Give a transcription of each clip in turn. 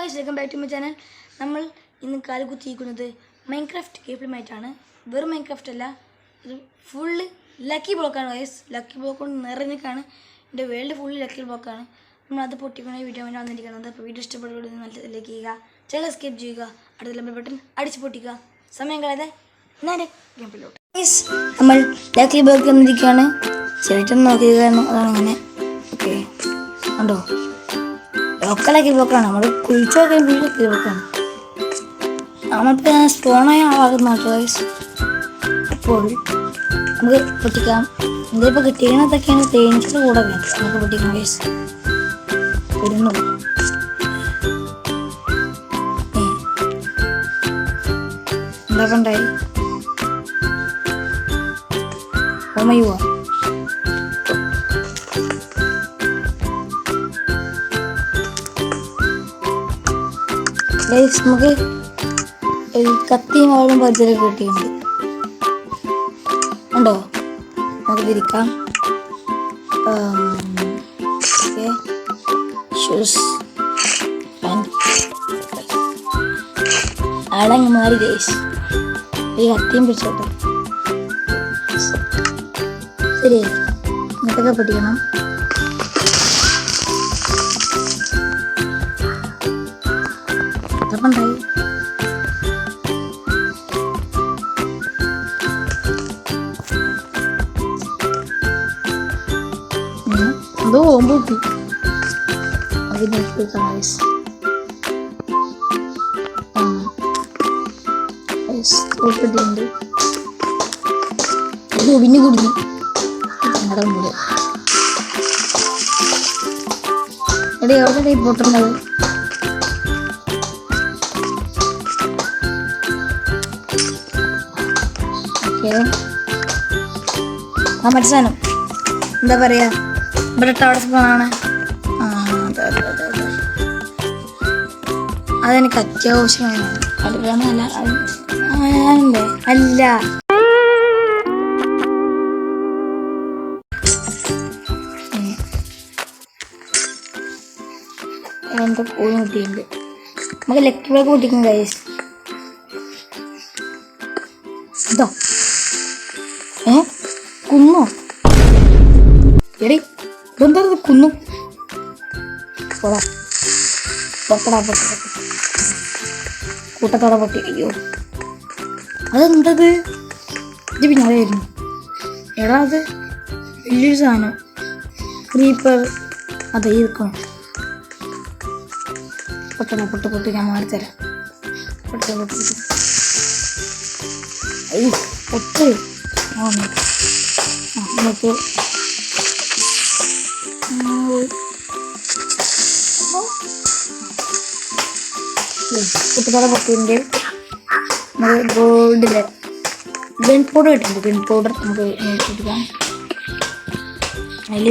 guys, welcome back to my channel. നമ്മൾ ഇന്ന് കാലുകുത്തിയിരിക്കുന്നത് Minecraft game പ്ലേയുമായിട്ടാണ്. വെറും മൈൻക്രാഫ്റ്റ് അല്ല, ഇത് ഫുള്ള് ലക്കി ബ്ലോക്കാണ് ഗൈസ്. ലക്കി ബ്ലോക്ക് കൊണ്ട് നിറഞ്ഞിട്ടാണ് എൻ്റെ വേൾഡ് ഫുള്ള് ലക്കി ബ്ലോക്കാണ്. നമ്മളത് പൊട്ടിക്കുന്ന വീഡിയോ വേണ്ടി വന്നിരിക്കുന്നത്. അപ്പോൾ വീഡിയോ ഇഷ്ടപ്പെടുന്നത് നല്ല ലൈക്ക് ചെയ്യുക, ചാനൽ സബ്സ്ക്രൈബ് ചെയ്യുക, അടുത്ത ബെൽ ബട്ടൺ അടിച്ച് പൊട്ടിക്കുക. സമയം കളയാതെ നേരെ ഗെയിം പ്ലേയിലോട്ട്. ഗൈസ്, നമ്മൾ ലക്കി ബ്ലോക്ക് വന്നിരിക്കുകയാണ്. ചെറിയിട്ടൊന്ന് നോക്കിയത് കാരണം അതാണ് അങ്ങനെ. ഓക്കെ, ഉണ്ടോ? ലോക്കലാക്കി ബ്ലോക്കാണ്. നമ്മൾ കുഴിച്ചൊക്കെ ലക്കി ബ്ലോക്കാണ്. നമ്മളിപ്പോൾ സ്റ്റോണായ ആളാകുന്ന ഗൈസ്. അപ്പോൾ നമുക്ക് പൊട്ടിക്കാം. ഇതിപ്പോൾ കിട്ടിയതൊക്കെയാണ് തേനീച്ചയുടെ കൂടെ നമുക്ക് പൊട്ടിക്കാം ഗൈസ്. വരുന്നു എന്തൊക്കെ ഉണ്ടായി ഓമയുവ നമുക്ക് കത്തിയും അവളും പരിചയം കിട്ടിയിട്ടുണ്ട്. ഉണ്ടോ? നമുക്ക് തിരിക്കാം. ഷൂസ് ആളങ്ങ് മാറി ഗൈസ്. ഈ കത്തിയും പിടിച്ചോട്ടെ. ശരി, ഇങ്ങനത്തൊക്കെ പഠിക്കണം. അതൊക്കെ ഉണ്ടായി. അത് ഓമ്പ് കിട്ടി. അതിന് ഒടിഞ്ഞു കുടുങ്ങി ഞങ്ങളുടെ മുന്നിൽ. എടേ എവിടെ പൊട്ടുന്നത്? ആ മറ്റു സാധനം എന്താ പറയാ, ഇവിടെ ടവർ സ്പോണാണ്. അതെനിക്ക് അത്യാവശ്യമാണ്. അടുക്കളന്നല്ല അല്ല. എന്താ കോഴി കുട്ടിയുണ്ട്. നമുക്ക് ലക്കി ബ്ലോക്ക് കുട്ടിക്കും ഗൈസ്. ഇതോ കുന്നോ എടി, ഇതെന്താ കുന്നു? പൊട്ടടാ പൊട്ട കൂട്ടത്തോടെ പൊട്ടി. അയ്യോ, അതെന്തത്? ഇത് പിന്നാലെയായിരുന്നു. എടാ, അത് വലിയൊരു സാധനം. ക്രീപ്പർ. അതെ, ഈ വെക്കണം. പൊട്ടണ പൊട്ട് ഞാൻ മാറിത്തരാം. പൊട്ട് നമുക്ക് കുട്ടികളെ പൊട്ടിൻ്റെ നമുക്ക് ഗോൾഡിലെ ഗൺ പൗഡർ കിട്ടുന്നുണ്ട്. ഗൺ പൗഡർ നമുക്ക് എടുക്കാം. അതിൽ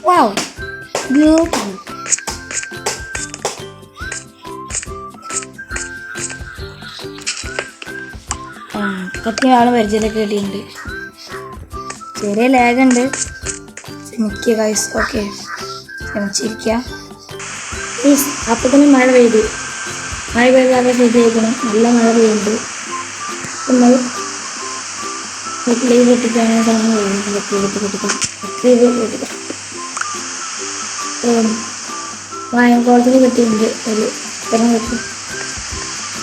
വാവ് ബ്യൂട്ടിഫുൾ. കത്തിയാണ് പരിചയമൊക്കെ കിട്ടിയിട്ടുണ്ട്. ചെറിയ ലാഗുണ്ട്. ശ്രമിക്കുക ഗൈസ്. ഓക്കെ, ശ്രമിച്ചിരിക്കുക. അപ്പോൾ തന്നെ മഴ പെയ്ത് അവിടെ ചെയ്തേക്കണം. നല്ല മഴ പെയ്യുന്നുണ്ട്. നമ്മൾ വീട്ടിലേക്ക് പൊട്ടിക്കാണ് സമയം പൊട്ടിക്കാം. വായങ്കോളത്തിന് കിട്ടിയിട്ടുണ്ട്. ഒരു ഇത്തരം കിട്ടി.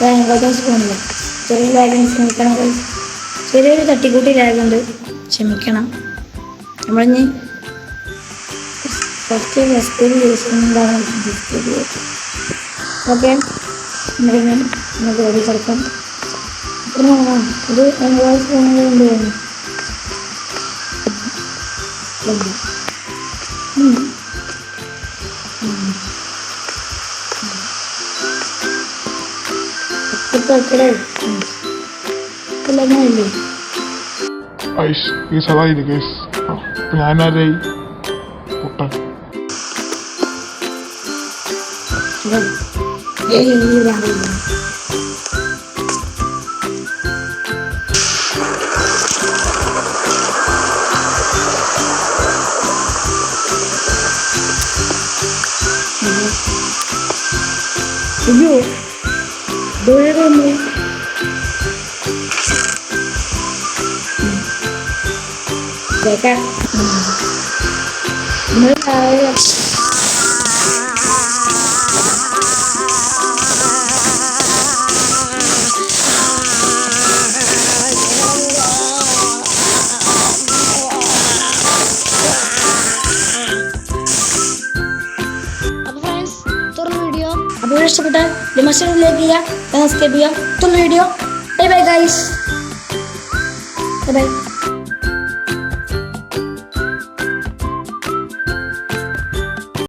വായങ്കോളത്തിന് സ്പൂണില്ല. ചെറിയ ലാഗിന് ക്ഷമിക്കണം. ചെറിയൊരു തട്ടിക്കൂട്ടി ലാഗുണ്ട്, ക്ഷമിക്കണം. നമ്മളിഞ്ഞ് ഫസ്റ്റ് റെസ്പീരി യൂസ് ചെയ്യുന്നതാണ്. ഓക്കെ, നമുക്ക് റെഡി കൊടുക്കാം. ഇത് വായങ്കോള സ്പൂണുകൾ കൊണ്ടുവരുന്നു. അതായത് കേസ് ഞാനാരായി പൊട്ടൻ. അയ്യോ കേക്കാം അപ്പോൾ ഇഷ്ടപ്പെട്ടാൽ ഡിമസ്റ്റർ ലൈക്ക് ചെയ്യുക, സബ്സ്ക്രൈബ് ചെയ്യുക. തുറന്ന video. Bye bye guys. Bye bye.